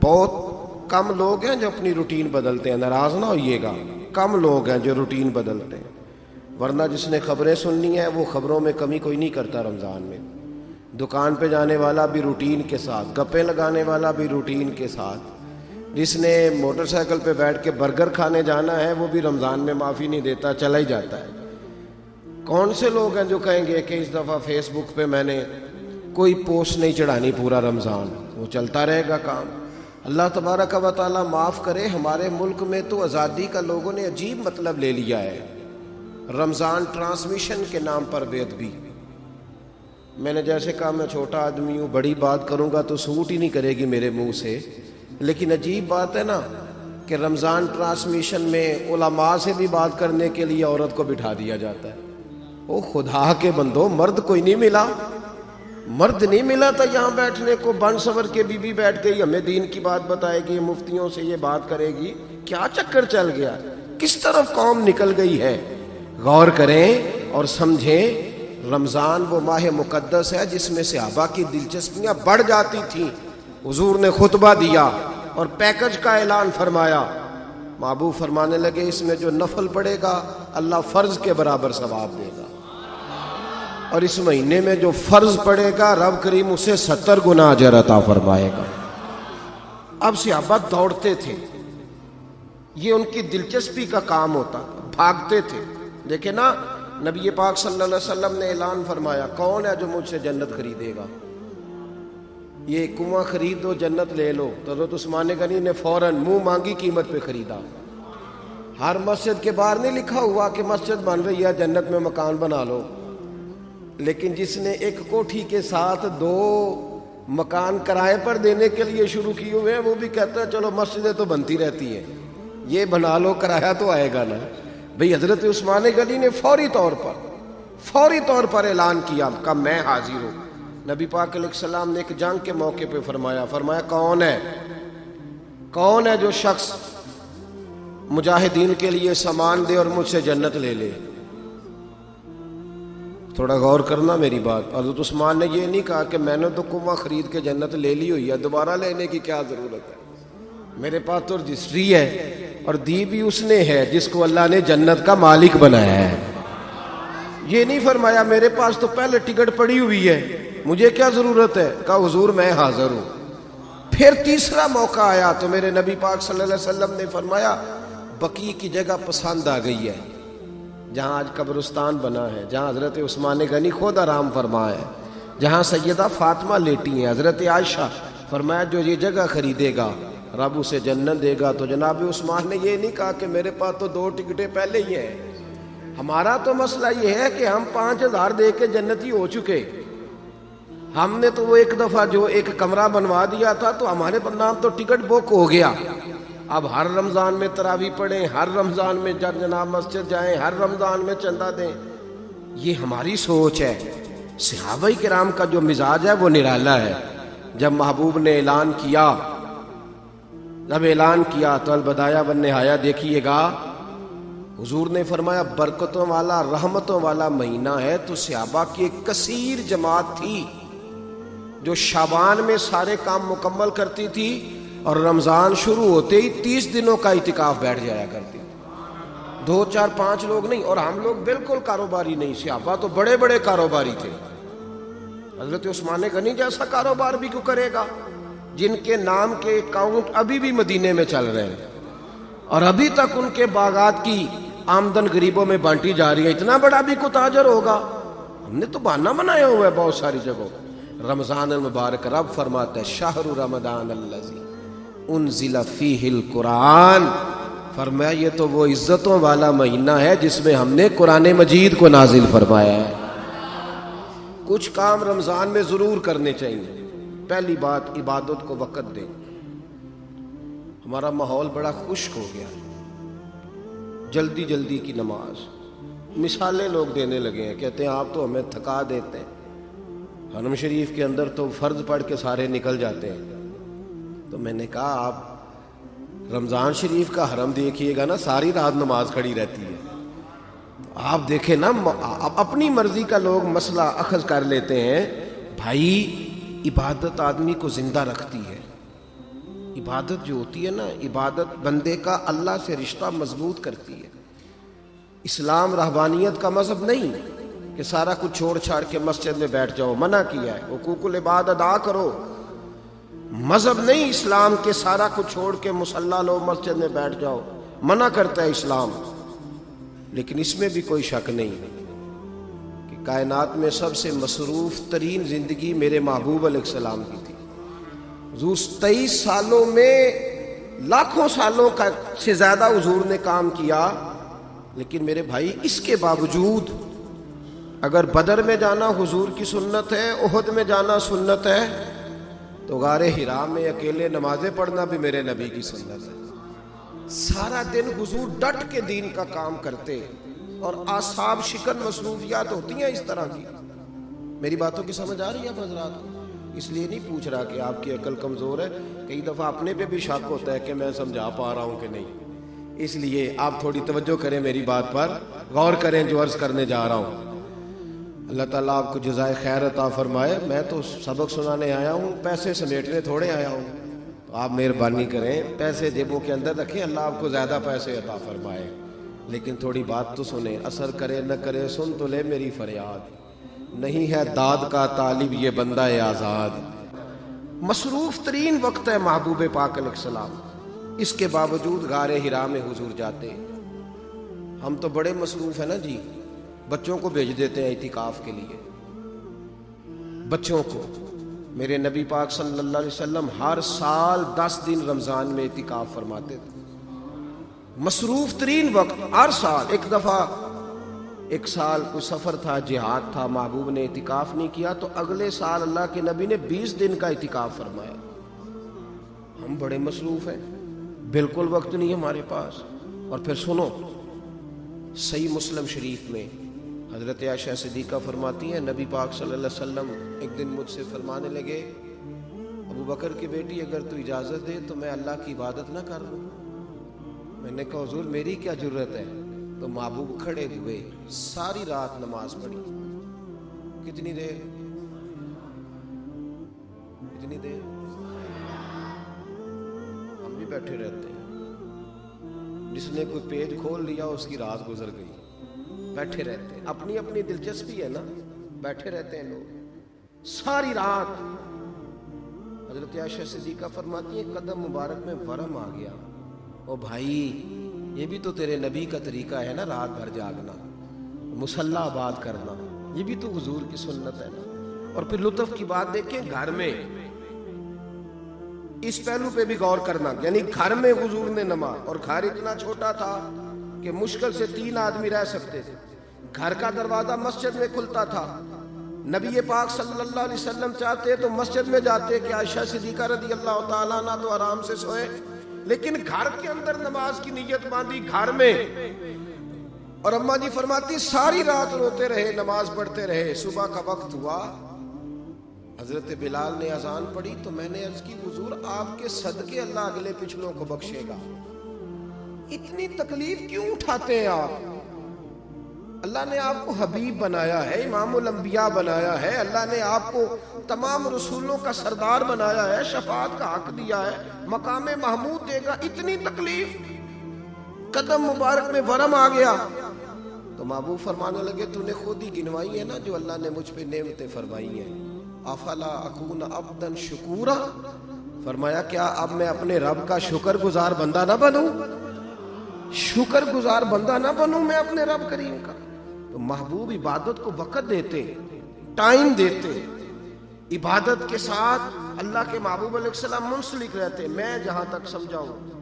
بہت کم لوگ ہیں جو اپنی روٹین بدلتے ہیں، ناراض نہ ہوئیے گا، کم لوگ ہیں جو روٹین بدلتے ہیں، ورنہ جس نے خبریں سننی ہیں وہ خبروں میں کمی کوئی نہیں کرتا رمضان میں۔ دکان پہ جانے والا بھی روٹین کے ساتھ، گپیں لگانے والا بھی روٹین کے ساتھ، جس نے موٹر سائیکل پہ بیٹھ کے برگر کھانے جانا ہے وہ بھی رمضان میں معافی نہیں دیتا، چلا ہی جاتا ہے۔ کون سے لوگ ہیں جو کہیں گے کہ اس دفعہ فیس بک پہ میں نے کوئی پوسٹ نہیں چڑھانی پورا رمضان، وہ چلتا رہے گا کام۔ اللہ تبارک و تعالیٰ معاف کرے، ہمارے ملک میں تو آزادی کا لوگوں نے عجیب مطلب لے لیا ہے، رمضان ٹرانسمیشن کے نام پر بے ادبی۔ میں نے جیسے کہا میں چھوٹا آدمی ہوں، بڑی بات کروں گا تو سوٹ ہی نہیں کرے گی میرے منہ سے، لیکن عجیب بات ہے نا کہ رمضان ٹرانسمیشن میں علماء سے بھی بات کرنے کے لیے عورت کو بٹھا دیا جاتا ہے۔ او خدا کے بندو، مرد کوئی نہیں ملا، مرد نہیں ملا تھا یہاں بیٹھنے کو، بن سور کے بی بی بیٹھ گئی، ہمیں دین کی بات بتائے گی، مفتیوں سے یہ بات کرے گی، کیا چکر چل گیا، کس طرف قوم نکل گئی ہے؟ غور کریں اور سمجھیں، رمضان وہ ماہ مقدس ہے جس میں صحابہ کی دلچسپیاں بڑھ جاتی تھیں۔ حضور نے خطبہ دیا اور پیکج کا اعلان فرمایا، محبوب فرمانے لگے اس میں جو نفل پڑے گا اللہ فرض کے برابر ثواب دے گا، اور اس مہینے میں جو فرض پڑے گا رب کریم اسے 70 گنا اجر عطا فرمائے گا۔ اب صحابہ دوڑتے تھے، یہ ان کی دلچسپی کا کام ہوتا، بھاگتے تھے۔ دیکھیں نا، نبی پاک صلی اللہ علیہ وسلم نے اعلان فرمایا کون ہے جو مجھ سے جنت خریدے گا، یہ کنواں خرید دو جنت لے لو، تو حضرت عثمان غنی نے فوراً منہ مانگی قیمت پہ خریدا۔ ہر مسجد کے باہر نہیں لکھا ہوا کہ مسجد بن رہی ہے جنت میں مکان بنا لو، لیکن جس نے ایک کوٹھی کے ساتھ 2 مکان کرائے پر دینے کے لیے شروع کیے ہوئے ہیں وہ بھی کہتا ہے چلو مسجدیں تو بنتی رہتی ہیں، یہ بنا لو کرایہ تو آئے گا نا۔ بھئی حضرت عثمان غنی نے فوری طور پر اعلان کیا کہ میں حاضر ہوں۔ نبی پاک علیہ السلام نے ایک جنگ کے موقع پہ فرمایا کون ہے جو شخص مجاہدین کے لیے سامان دے اور مجھ سے جنت لے لے۔ تھوڑا غور کرنا میری بات، حضرت عثمان نے یہ نہیں کہا کہ میں نے تو کنواں خرید کے جنت لے لی ہوئی ہے، دوبارہ لینے کی کیا ضرورت ہے، میرے پاس تو رجسٹری ہے، اور دی بھی اس نے ہے جس کو اللہ نے جنت کا مالک بنایا ہے۔ یہ نہیں فرمایا میرے پاس تو پہلے ٹکٹ پڑی ہوئی ہے مجھے کیا ضرورت ہے، کہا حضور میں حاضر ہوں۔ پھر تیسرا موقع آیا تو میرے نبی پاک صلی اللہ علیہ وسلم نے فرمایا بقیع کی جگہ پسند آ گئی ہے، جہاں آج قبرستان بنا ہے، جہاں حضرت عثمان غنی خود آرام فرما ہے، جہاں سیدہ فاطمہ لیٹی ہیں، حضرت عائشہ، فرمایا جو یہ جگہ خریدے گا رب اسے جنت دے گا۔ تو جناب عثمان نے یہ نہیں کہا کہ میرے پاس تو 2 ٹکٹیں پہلے ہی ہیں، ہمارا تو مسئلہ یہ ہے کہ ہم 5000 دے کے جنتی ہو چکے، ہم نے تو وہ ایک دفعہ جو ایک کمرہ بنوا دیا تھا تو ہمارے نام تو ٹکٹ بک ہو گیا، اب ہر رمضان میں تراویح پڑھیں، ہر رمضان میں جناب مسجد جائیں، ہر رمضان میں چندہ دیں، یہ ہماری سوچ ہے۔ صحابہ کرام کا جو مزاج ہے وہ نرالا ہے۔ جب محبوب نے اعلان کیا تو البدایہ والنہایہ دیکھیے گا، حضور نے فرمایا برکتوں والا رحمتوں والا مہینہ ہے، تو صحابہ کی ایک کثیر جماعت تھی جو شعبان میں سارے کام مکمل کرتی تھی اور رمضان شروع ہوتے ہی 30 دنوں کا اعتکاف بیٹھ جایا کرتی تھی، 2 4 5 لوگ نہیں، اور ہم لوگ بالکل کاروباری نہیں، صحابہ تو بڑے بڑے کاروباری تھے۔ حضرت عثمان غنی جیسا کاروبار بھی کیوں کرے گا جن کے نام کے اکاؤنٹ ابھی بھی مدینے میں چل رہے ہیں اور ابھی تک ان کے باغات کی آمدن غریبوں میں بانٹی جا رہی ہے، اتنا بڑا بھی کوئی تاجر ہوگا؟ ہم نے تو بہانہ بنایا ہوا ہے بہت ساری جگہوں۔ رمضان المبارک رب فرماتا ہے شہر رمضان الذی انزل فیہ القرآن، فرمایا یہ تو وہ عزتوں والا مہینہ ہے جس میں ہم نے قرآن مجید کو نازل فرمایا ہے۔ کچھ کام رمضان میں ضرور کرنے چاہیے۔ پہلی بات، عبادت کو وقت دیں۔ ہمارا ماحول بڑا خشک ہو گیا، جلدی جلدی کی نماز، مثالیں لوگ دینے لگے ہیں، کہتے ہیں آپ تو ہمیں تھکا دیتے ہیں، حرم شریف کے اندر تو فرض پڑھ کے سارے نکل جاتے ہیں۔ تو میں نے کہا آپ رمضان شریف کا حرم دیکھیے گا نا، ساری رات نماز کھڑی رہتی ہے، آپ دیکھیں نا، اپنی مرضی کا لوگ مسئلہ اخذ کر لیتے ہیں۔ بھائی عبادت آدمی کو زندہ رکھتی ہے، عبادت جو ہوتی ہے نا، عبادت بندے کا اللہ سے رشتہ مضبوط کرتی ہے۔ اسلام رہبانیت کا مذہب نہیں کہ سارا کچھ چھوڑ چھاڑ کے مسجد میں بیٹھ جاؤ، منع کیا ہے حقوق العباد ادا کرو۔ مذہب نہیں اسلام کے سارا کچھ چھوڑ کے مصلی لو مسجد میں بیٹھ جاؤ، منع کرتا ہے اسلام۔ لیکن اس میں بھی کوئی شک نہیں کہ کائنات میں سب سے مصروف ترین زندگی میرے محبوب علیہ السلام کی تھی۔ حضور 23 سالوں میں لاکھوں سالوں کا سے زیادہ حضور نے کام کیا، لیکن میرے بھائی اس کے باوجود اگر بدر میں جانا حضور کی سنت ہے، احد میں جانا سنت ہے، تو غار حرا میں اکیلے نمازیں پڑھنا بھی میرے نبی کی سنت ہے۔ سارا دن حضور ڈٹ کے دین کا کام کرتے، اور اعصاب شکن مصروفیات ہوتی ہیں اس طرح کی۔ میری باتوں کی سمجھ آ رہی ہے آپ حضرات کو؟ اس لیے نہیں پوچھ رہا کہ آپ کی عقل کمزور ہے، کئی دفعہ اپنے پہ بھی شک ہوتا ہے کہ میں سمجھا پا رہا ہوں کہ نہیں۔ اس لیے آپ تھوڑی توجہ کریں، میری بات پر غور کریں جو عرض کرنے جا رہا ہوں۔ اللہ تعالیٰ آپ کو جزائے خیر عطا فرمائے۔ میں تو سبق سنانے آیا ہوں، پیسے سمیٹنے تھوڑے آیا ہوں، تو آپ مہربانی کریں پیسے جیبوں کے اندر رکھیں، اللہ آپ کو زیادہ پیسے عطا فرمائے، لیکن تھوڑی بات تو سنیں۔ اثر کرے نہ کرے سن تو لے میری فریاد، نہیں ہے داد کا طالب یہ بندہ آزاد۔ مصروف ترین وقت ہے محبوب پاک علیہ السلام، اس کے باوجود غار حرا میں حضور جاتے۔ ہم تو بڑے مصروف ہیں نا جی، بچوں کو بھیج دیتے ہیں اعتکاف کے لیے، بچوں کو۔ میرے نبی پاک صلی اللہ علیہ وسلم ہر سال 10 دن رمضان میں اعتکاف فرماتے تھے۔ مصروف ترین وقت ہر سال۔ ایک دفعہ ایک سال کوئی سفر تھا، جہاد تھا، محبوب نے اعتکاف نہیں کیا، تو اگلے سال اللہ کے نبی نے 20 دن کا اعتکاف فرمایا۔ ہم بڑے مصروف ہیں، بالکل وقت نہیں ہمارے پاس۔ اور پھر سنو، صحیح مسلم شریف میں حضرت عائشہ صدیقہ فرماتی ہیں، نبی پاک صلی اللہ علیہ وسلم ایک دن مجھ سے فرمانے لگے، ابو بکر کی بیٹی اگر تو اجازت دے تو میں اللہ کی عبادت نہ کر لوں۔ میں نے کہا حضور میری کیا ضرورت ہے؟ تو محبوب کھڑے ہوئے، ساری رات نماز پڑھی۔ کتنی دیر؟ کتنی دیر؟ ہم بھی بیٹھے رہتے ہیں، جس نے کوئی پیج کھول لیا اس کی رات گزر گئی۔ بیٹھے رہتے ہیں، اپنی اپنی دلچسپی ہے نا، بیٹھے رہتے ہیں لوگ ساری رات۔ حضرت عائشہ صدیقہ فرماتی ہیں قدم مبارک میں ورم آ گیا۔ او بھائی یہ بھی تو تیرے نبی کا طریقہ ہے نا، رات بھر جاگنا، مصلی آباد کرنا، یہ بھی تو حضور کی سنت ہے نا۔ اور پھر لطف کی بات دیکھیں، گھر میں اس پہلو پہ بھی غور کرنا، یعنی گھر میں حضور نے نماز، اور گھر اتنا چھوٹا تھا کہ مشکل سے 3 آدمی رہ سکتے تھے۔ گھر کا دروازہ مسجد میں کھلتا تھا، نبی پاک صلی اللہ علیہ وسلم چاہتے تو مسجد میں جاتے کہ عائشہ صدیقہ رضی اللہ تعالیٰ عنہ تو آرام سے سوئے، لیکن گھر کے اندر نماز کی نیت باندھی گھر میں۔ اور اماں جی فرماتی ساری رات روتے رہے، نماز پڑھتے رہے۔ صبح کا وقت ہوا، حضرت بلال نے اذان پڑھی تو میں نے عرض کی حضور آپ کے صدقے اللہ اگلے پچھلوں کو بخشے گا، اتنی تکلیف کیوں اٹھاتے ہیں آپ؟ اللہ نے آپ کو حبیب بنایا ہے، امام الانبیاء بنایا ہے، اللہ نے آپ کو تمام رسولوں کا سردار بنایا ہے، شفاعت کا حق دیا ہے، مقام محمود دے گا، اتنی تکلیف؟ قدم مبارک میں ورم آ گیا تو محبوب فرمانے لگے تو نے خود ہی گنوائی ہے نا جو اللہ نے مجھ پہ نعمتیں فرمائی ہیں۔ افلا اکون عبدا شکورا، فرمایا کیا اب میں اپنے رب کا شکر گزار بندہ نہ بنوں؟ شکر گزار بندہ نہ بنوں میں اپنے رب کریم کا؟ تو محبوب عبادت کو وقت دیتے، ٹائم دیتے، عبادت کے ساتھ اللہ کے محبوب علیہ السلام منسلک رہتے۔ میں جہاں تک سمجھا ہوں